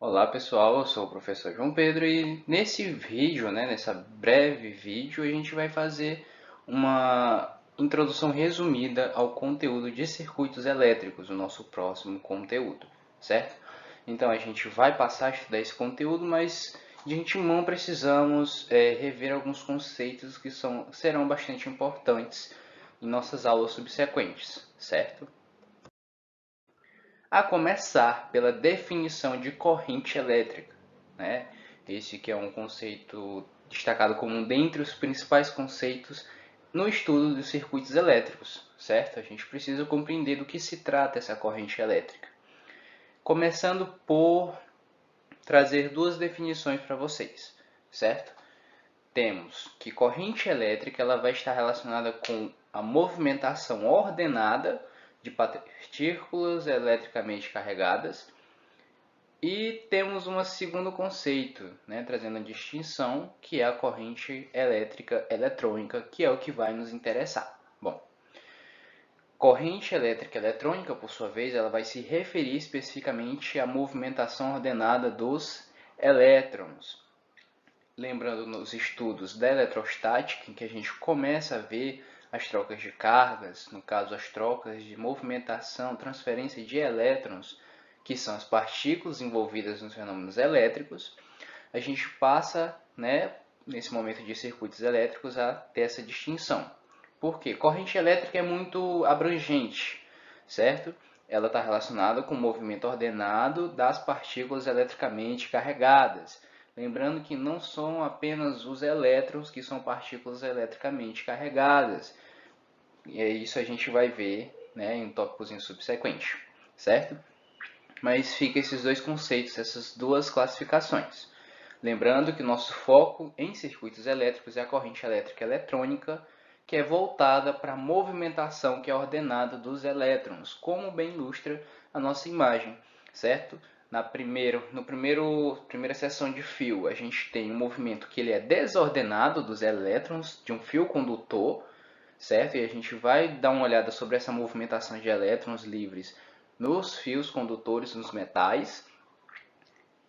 Olá pessoal, eu sou o professor João Pedro e nesse vídeo, nessa breve vídeo, a gente vai fazer uma introdução resumida ao conteúdo de circuitos elétricos, o nosso próximo conteúdo, certo? Então a gente vai passar a estudar esse conteúdo, mas de antemão precisamos rever alguns conceitos que serão bastante importantes em nossas aulas subsequentes, certo? A começar pela definição de corrente elétrica, né? Esse que é um conceito destacado como um dentre os principais conceitos no estudo dos circuitos elétricos, certo? A gente precisa compreender do que se trata essa corrente elétrica. Começando por trazer duas definições para vocês, certo? Temos que corrente elétrica ela vai estar relacionada com a movimentação ordenada de partículas eletricamente carregadas. E temos um segundo conceito, trazendo a distinção, que é a corrente elétrica eletrônica, que é o que vai nos interessar. Bom, corrente elétrica eletrônica, por sua vez, ela vai se referir especificamente à movimentação ordenada dos elétrons. Lembrando nos estudos da eletrostática, em que a gente começa a ver as trocas de cargas, no caso as trocas de movimentação, transferência de elétrons, que são as partículas envolvidas nos fenômenos elétricos, a gente passa, nesse momento de circuitos elétricos, a ter essa distinção. Por quê? Corrente elétrica é muito abrangente, certo? Ela está relacionada com o movimento ordenado das partículas eletricamente carregadas. Lembrando que não são apenas os elétrons que são partículas eletricamente carregadas. E isso a gente vai ver em tópicos subsequentes, certo? Mas fica esses dois conceitos, essas duas classificações. Lembrando que nosso foco em circuitos elétricos é a corrente elétrica eletrônica, que é voltada para a movimentação que é ordenada dos elétrons, como bem ilustra a nossa imagem, certo? Primeira seção de fio, a gente tem um movimento que ele é desordenado dos elétrons de um fio condutor, certo? E a gente vai dar uma olhada sobre essa movimentação de elétrons livres nos fios condutores, nos metais.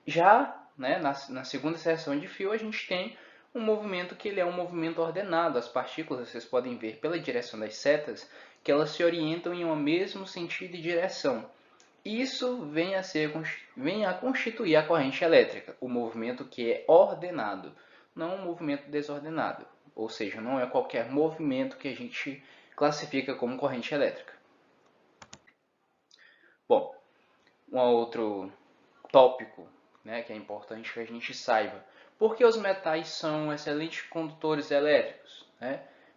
Já na segunda seção de fio, a gente tem um movimento que ele é um movimento ordenado. As partículas, vocês podem ver pela direção das setas, que elas se orientam em um mesmo sentido e direção. Isso vem a constituir a corrente elétrica, o movimento que é ordenado, não um movimento desordenado. Ou seja, não é qualquer movimento que a gente classifica como corrente elétrica. Bom, um outro tópico que é importante que a gente saiba. Por que os metais são excelentes condutores elétricos?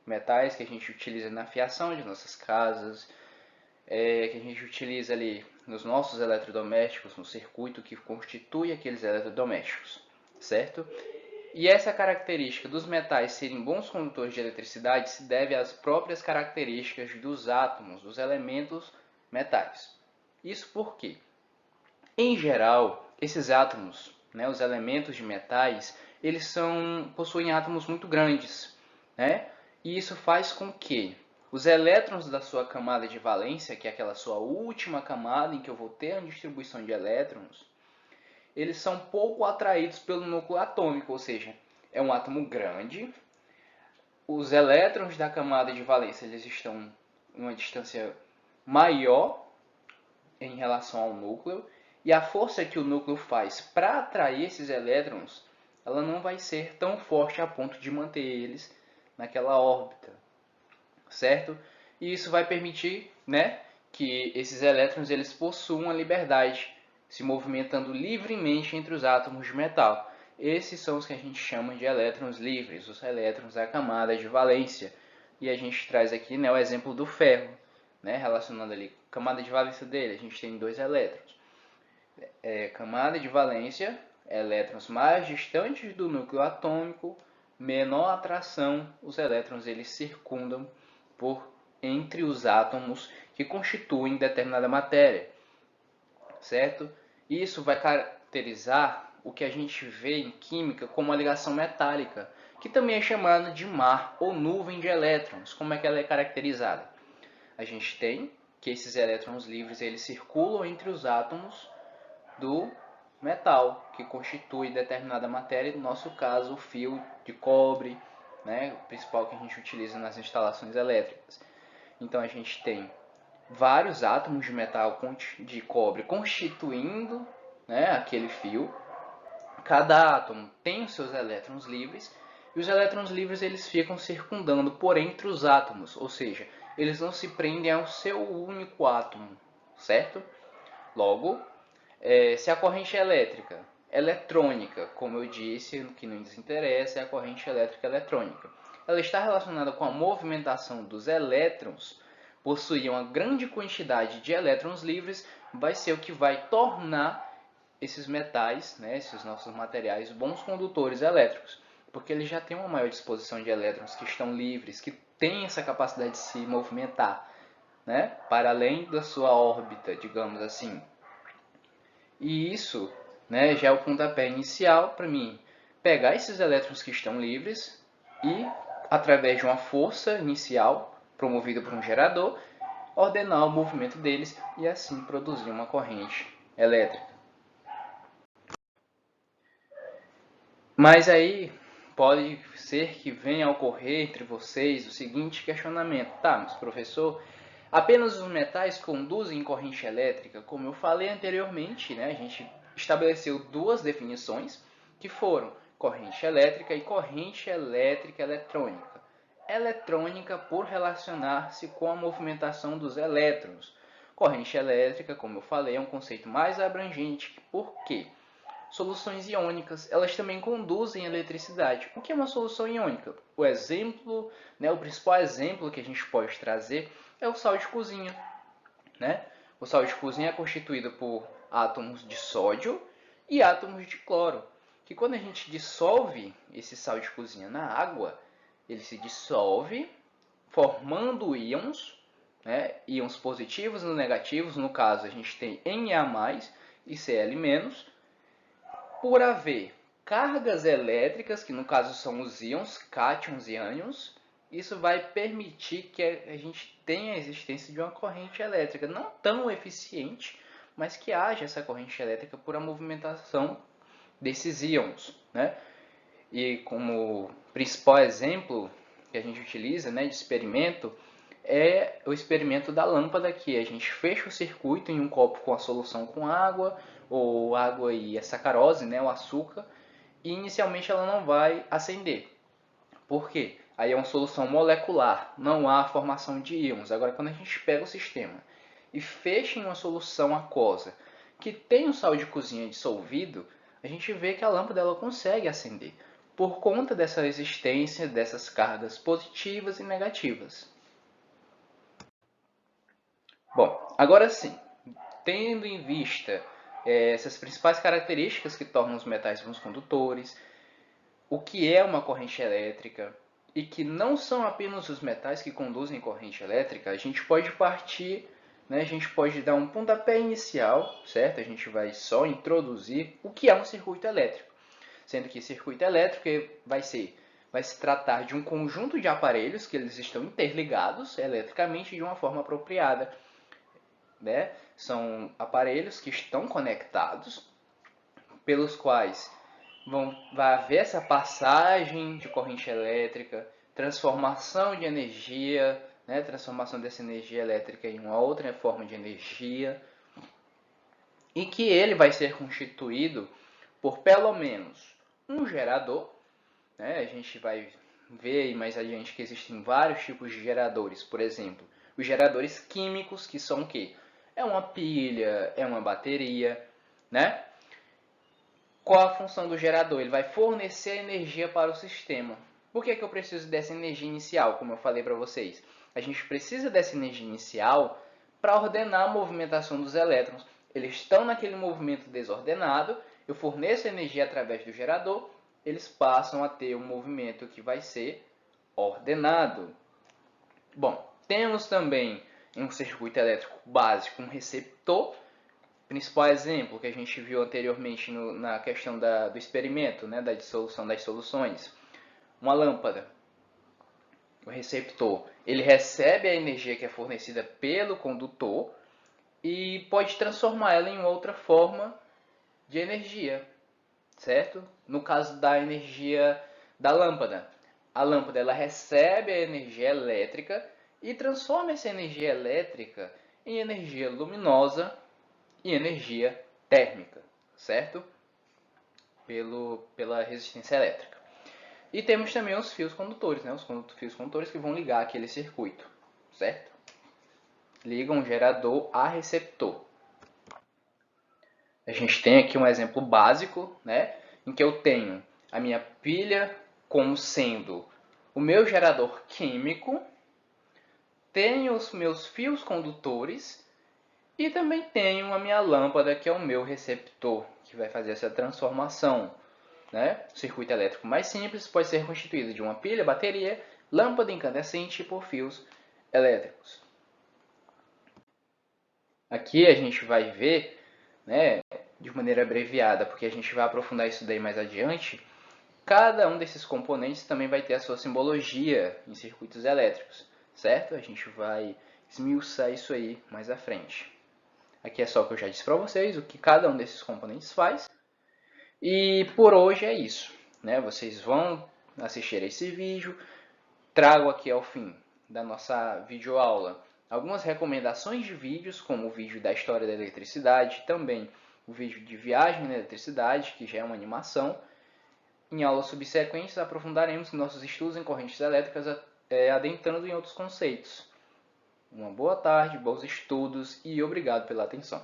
Metais que a gente utiliza na fiação de nossas casas, que a gente utiliza ali nos nossos eletrodomésticos, no circuito que constitui aqueles eletrodomésticos, certo? E essa característica dos metais serem bons condutores de eletricidade se deve às próprias características dos átomos, dos elementos metais. Isso por quê? Em geral, esses átomos, os elementos de metais, possuem átomos muito grandes, e isso faz com que os elétrons da sua camada de valência, que é aquela sua última camada em que eu vou ter a distribuição de elétrons, eles são pouco atraídos pelo núcleo atômico, ou seja, é um átomo grande, os elétrons da camada de valência eles estão em uma distância maior em relação ao núcleo, e a força que o núcleo faz para atrair esses elétrons, ela não vai ser tão forte a ponto de manter eles naquela órbita, certo? E isso vai permitir, que esses elétrons eles possuam a liberdade, se movimentando livremente entre os átomos de metal. Esses são os que a gente chama de elétrons livres, os elétrons da camada de valência. E a gente traz aqui o exemplo do ferro, relacionando ali a camada de valência dele, a gente tem dois elétrons. Camada de valência, elétrons mais distantes do núcleo atômico, menor atração, os elétrons eles circundam por entre os átomos que constituem determinada matéria, certo? Isso vai caracterizar o que a gente vê em química como a ligação metálica, que também é chamada de mar ou nuvem de elétrons. Como é que ela é caracterizada? A gente tem que esses elétrons livres eles circulam entre os átomos do metal que constitui determinada matéria, no nosso caso o fio de cobre, né, o principal que a gente utiliza nas instalações elétricas. Então a gente tem vários átomos de metal de cobre constituindo, né, aquele fio. Cada átomo tem os seus elétrons livres e os elétrons livres eles ficam circundando por entre os átomos, ou seja, eles não se prendem ao seu único átomo, certo? Logo, se a corrente elétrica eletrônica, como eu disse, o que nos interessa é a corrente elétrica eletrônica, ela está relacionada com a movimentação dos elétrons, possuir uma grande quantidade de elétrons livres, vai ser o que vai tornar esses metais, né, esses nossos materiais, bons condutores elétricos, porque eles já têm uma maior disposição de elétrons que estão livres, que têm essa capacidade de se movimentar, né, para além da sua órbita, digamos assim. E isso, né, já é o pontapé inicial para mim pegar esses elétrons que estão livres e, através de uma força inicial promovida por um gerador, ordenar o movimento deles e assim produzir uma corrente elétrica. Mas aí pode ser que venha a ocorrer entre vocês o seguinte questionamento: tá, mas professor, apenas os metais conduzem corrente elétrica? Como eu falei anteriormente, né, a gente estabeleceu duas definições que foram corrente elétrica e corrente elétrica eletrônica. Eletrônica por relacionar-se com a movimentação dos elétrons. Corrente elétrica, como eu falei, é um conceito mais abrangente. Por quê? Soluções iônicas, elas também conduzem eletricidade. O que é uma solução iônica? O exemplo, né, o principal exemplo que a gente pode trazer é o sal de cozinha, né? O sal de cozinha é constituído por átomos de sódio e átomos de cloro, que quando a gente dissolve esse sal de cozinha na água, ele se dissolve formando íons, né? Íons positivos e negativos. No caso, a gente tem Na+ e Cl-, por haver cargas elétricas, que no caso são os íons, cátions e ânions, isso vai permitir que a gente tenha a existência de uma corrente elétrica, não tão eficiente, mas que haja essa corrente elétrica por a movimentação desses íons, né? E como principal exemplo que a gente utiliza, né, de experimento, é o experimento da lâmpada, que a gente fecha o circuito em um copo com a solução com água, ou água e a sacarose, né, o açúcar, e inicialmente ela não vai acender. Por quê? Aí é uma solução molecular, não há formação de íons. Agora, quando a gente pega o sistema e fecha em uma solução aquosa que tem um sal de cozinha dissolvido, a gente vê que a lâmpada ela consegue acender, por conta dessa existência dessas cargas positivas e negativas. Bom, agora sim, tendo em vista essas principais características que tornam os metais bons condutores, o que é uma corrente elétrica e que não são apenas os metais que conduzem corrente elétrica, a gente pode partir, né, a gente pode dar um pontapé inicial, certo? A gente vai só introduzir o que é um circuito elétrico, sendo que circuito elétrico vai se tratar de um conjunto de aparelhos que eles estão interligados eletricamente de uma forma apropriada, né? São aparelhos que estão conectados, pelos quais vai haver essa passagem de corrente elétrica, transformação de energia, né? Transformação dessa energia elétrica em uma outra forma de energia, e que ele vai ser constituído por pelo menos um gerador, né? A gente vai ver mais adiante que existem vários tipos de geradores, por exemplo, os geradores químicos, que são o quê? É uma pilha, é uma bateria, né? Qual a função do gerador? Ele vai fornecer energia para o sistema. Por que eu preciso dessa energia inicial, como eu falei para vocês? A gente precisa dessa energia inicial para ordenar a movimentação dos elétrons. Eles estão naquele movimento desordenado, eu forneço energia através do gerador, eles passam a ter um movimento que vai ser ordenado. Bom, temos também em um circuito elétrico básico um receptor. Principal exemplo que a gente viu anteriormente na questão do experimento, né, da dissolução das soluções. Uma lâmpada, o receptor, ele recebe a energia que é fornecida pelo condutor e pode transformar ela em outra forma de energia, certo? No caso da energia da lâmpada, a lâmpada ela recebe a energia elétrica e transforma essa energia elétrica em energia luminosa e energia térmica, certo? Pela resistência elétrica. E temos também os fios condutores, né? Os fios condutores que vão ligar aquele circuito, certo? Ligam o gerador a receptor. A gente tem aqui um exemplo básico, né? Em que eu tenho a minha pilha como sendo o meu gerador químico, tenho os meus fios condutores e também tenho a minha lâmpada, que é o meu receptor, que vai fazer essa transformação. Né? O circuito elétrico mais simples pode ser constituído de uma pilha, bateria, lâmpada incandescente por fios elétricos. Aqui a gente vai ver, né, de maneira abreviada, porque a gente vai aprofundar isso daí mais adiante, cada um desses componentes também vai ter a sua simbologia em circuitos elétricos, certo? A gente vai esmiuçar isso aí mais à frente. Aqui é só o que eu já disse para vocês, o que cada um desses componentes faz. E por hoje é isso, né? Vocês vão assistir esse vídeo. Trago aqui ao fim da nossa videoaula algumas recomendações de vídeos, como o vídeo da história da eletricidade, também o vídeo de viagem na eletricidade, que já é uma animação. Em aulas subsequentes, aprofundaremos nossos estudos em correntes elétricas, adentrando em outros conceitos. Uma boa tarde, bons estudos e obrigado pela atenção.